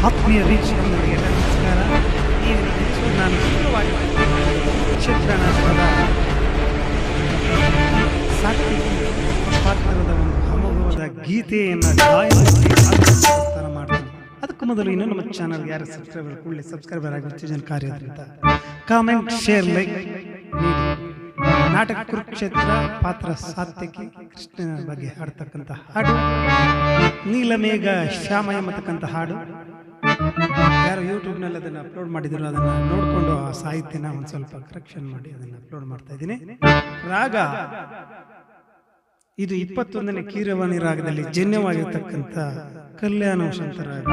ಆತ್ಮೀಯ ವೀಕ್ಷಕರಿಗೆ ನಮಸ್ಕಾರ. ಈ ದಿನ ನಾನು ಶುರುವಾಗಿ ಚಿತ್ರಣದ ಸಾಕ್ಷಿ ಪಾತ್ರದ ಒಂದು ಅಮೋಘವಾದ ಗೀತೆಯನ್ನು ಗಾಯನ ಮಾಡ್ತೀನಿ. ಅದಕ್ಕೂ ಮೊದಲು ಇನ್ನೂ ನಮ್ಮ ಚಾನಲ್ಗೆ ಯಾರು ಸಬ್ಸ್ಕ್ರೈಬರ್ ಆಗಿ ಜನ ಕಾರ್ಯದಿಂದ ಕಾಮೆಂಟ್ ಶೇರ್ ಲೈಕ್ ನಾಟಕ ಕುರುಕ್ಷೇತ್ರ ಪಾತ್ರ ಸಾತ್ವಿಕಿ ಕೃಷ್ಣನ ಬಗ್ಗೆ ಹಾಡ್ತಕ್ಕಂಥ ಹಾಡು, ನೀಲಮೇಘ ಶ್ಯಾಮ ಎಂಬತಕ್ಕಂಥ ಹಾಡು. ಯಾರು ಯೂಟ್ಯೂಬ್ನಲ್ಲಿ ಅದನ್ನು ಅಪ್ಲೋಡ್ ಮಾಡಿದ್ರು, ಅದನ್ನು ನೋಡಿಕೊಂಡು ಆ ಸಾಹಿತ್ಯನ ಒಂದು ಸ್ವಲ್ಪ ಕರೆಕ್ಷನ್ ಮಾಡಿ ಅದನ್ನು ಅಪ್ಲೋಡ್ ಮಾಡ್ತಾ ಇದ್ದೀನಿ. ರಾಗ ಇದು 21ನೇ ಕೀರವಾಣಿ ರಾಗದಲ್ಲಿ ಜನ್ಯವಾಗಿರ್ತಕ್ಕಂಥ ಕಲ್ಯಾಣ ವಸಂತ ರಾಗ.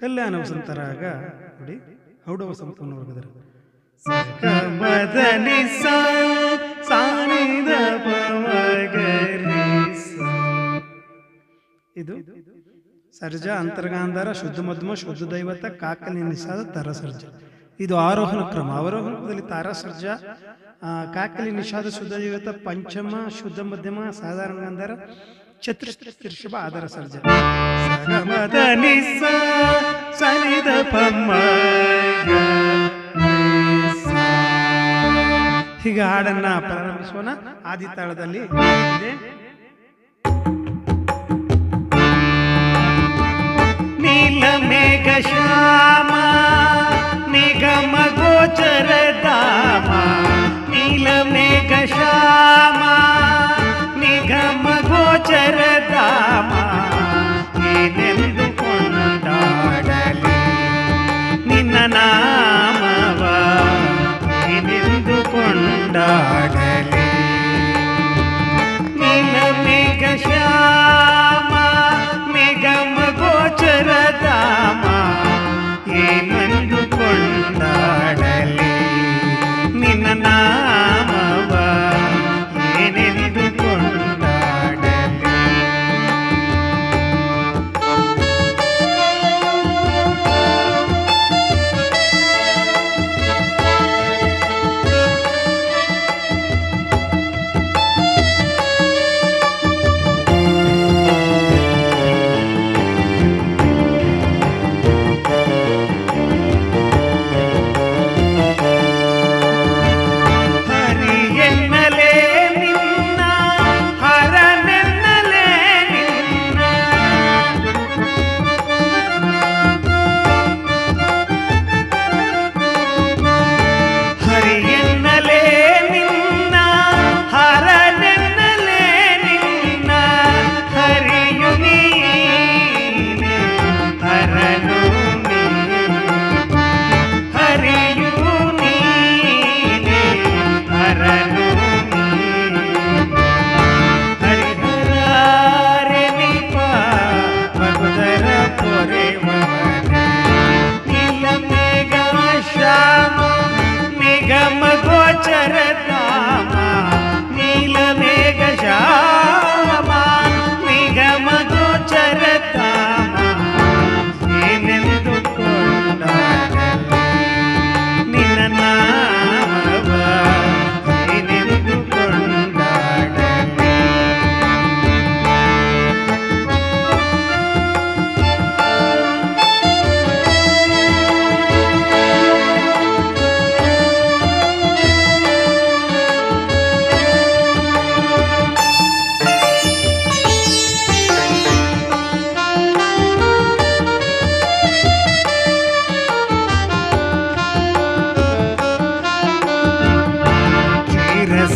ಕಲ್ಯಾಣ ವಸಂತ ರಾಗ ನೋಡಿ, ಔಡವ ಸಂಪೂರ್ಣ ವರ್ಗದ ಇದು ಸರ್ಜ, ಅಂತರ್ಗಾಂಧಾರ, ಶುದ್ಧ ಮಧ್ಯಮ, ಶುದ್ಧ ದೈವತ, ಕಾಕಲಿ ನಿಷಾದ, ತಾರ ಸರ್ಜ. ಇದು ಆರೋಹಣ ಕ್ರಮ. ಅವರೋಹಣದಲ್ಲಿ ತಾರ ಸರ್ಜ, ಕಾಕಲಿ ನಿಷಾದ, ಶುದ್ಧ ದೈವತ, ಪಂಚಮ, ಶುದ್ಧ ಮಧ್ಯಮ, ಸಾಧಾರಣ ಗಾಂಧಾರ, ಚತುರ್ಷಭ, ಆಧಾರ ಸರ್ಜ. ಹೀಗೆ ಹಾಡನ್ನ ಪ್ರಾರಂಭಿಸೋಣ. ಆದಿ ತಾಳದಲ್ಲಿ ನೀಲಮೇಘ ಶ್ಯಾಮ ನಿಗಮ ಗೋಚರ ಧಾಮ, ನೀಲಮೇಘ ಶ್ಯಾಮ ನಿಗಮ ಗೋಚರ ಧಾಮ, ಏನೆಂದು ಕೊಂಡಾಡಲಿ ನಿನ್ನ ನಾಮವ, ಏನೆಂದು ಕೊಂಡಾಡಲಿ ನೀಲಮೇಘ ಶ್ಯಾಮ ನಿಗಮ ಗೋಚರ ಧಾಮ, ಏನೆಂದು ಕೊಂಡಾಡಲಿ ನಿನ್ನ ನಾಮವ, ಏನೆಂದು ಕೊಂಡಾಡಲಿ.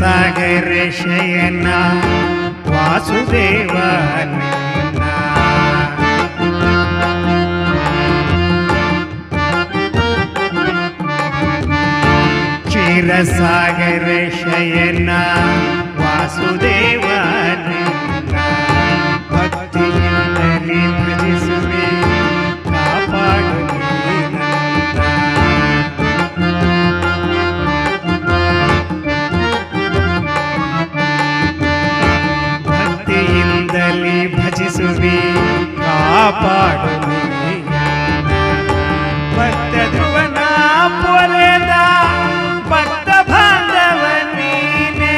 ಸಾಗರ ಶಯನ ವಾಸುದೇವ ಕ್ಷೀರಸಾಗರ ಶಯನ ವಾಸುದೇವ, ಭಕ್ತಿಯಿಂದಲೇ ಭಜಿಸುವೆ ಕಾಪಾಡು ಭಜಿಸುವಿ ಕಾಪಾಡು ಭಕ್ತ ಧ್ರುವನ ಪೊರೆದ ಭಕ್ತ ಬಾಂಧವ ನೀನೇ.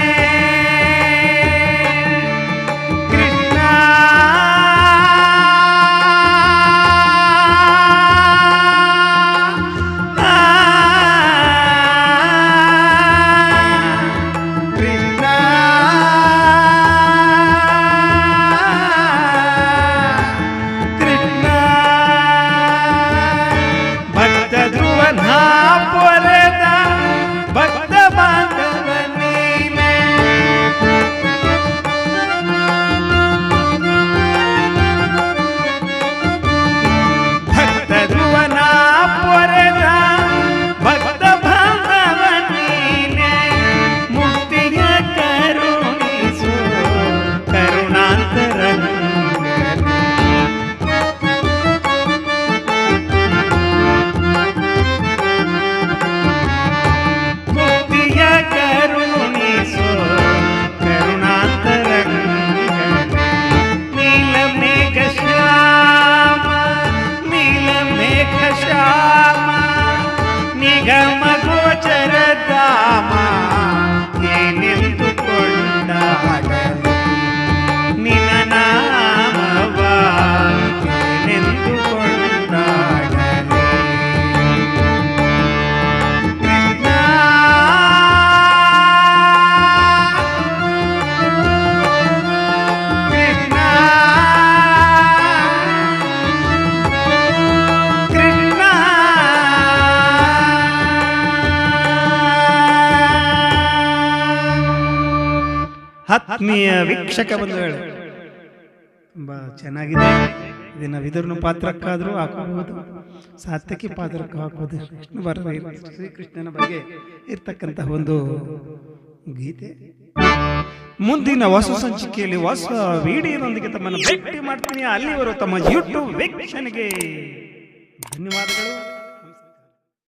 ಆತ್ಮೀಯ ವೀಕ್ಷಕ ಬಂಧುಗಳೇ, ತುಂಬಾ ಚೆನ್ನಾಗಿದೆ. ಇದನ್ನ ವಿದುರನ ಪಾತ್ರಕ್ಕಾದ್ರೂ ಹಾಕಬಹುದು, ಸಾತ್ಯಕಿ ಪಾತ್ರಕ್ಕೆ ಹಾಕೋದು. ಕೃಷ್ಣ ಬರವೇ ಶ್ರೀಕೃಷ್ಣನ ಬಗ್ಗೆ ಇರ್ತಕ್ಕಂತಹ ಒಂದು ಗೀತೆ. ಮುಂದಿನ ಹೊಸ ಸಂಚಿಕೆಯಲ್ಲಿ ಹೊಸ ವಿಡಿಯೋದೊಂದಿಗೆ ತಮ್ಮನ್ನು ಭೇಟಿ ಮಾಡ್ತೀನಿ. ಅಲ್ಲಿವರು ತಮ್ಮ ಯೂಟ್ಯೂಬ್ ವೀಕ್ಷಣೆಗೆ ಧನ್ಯವಾದಗಳು.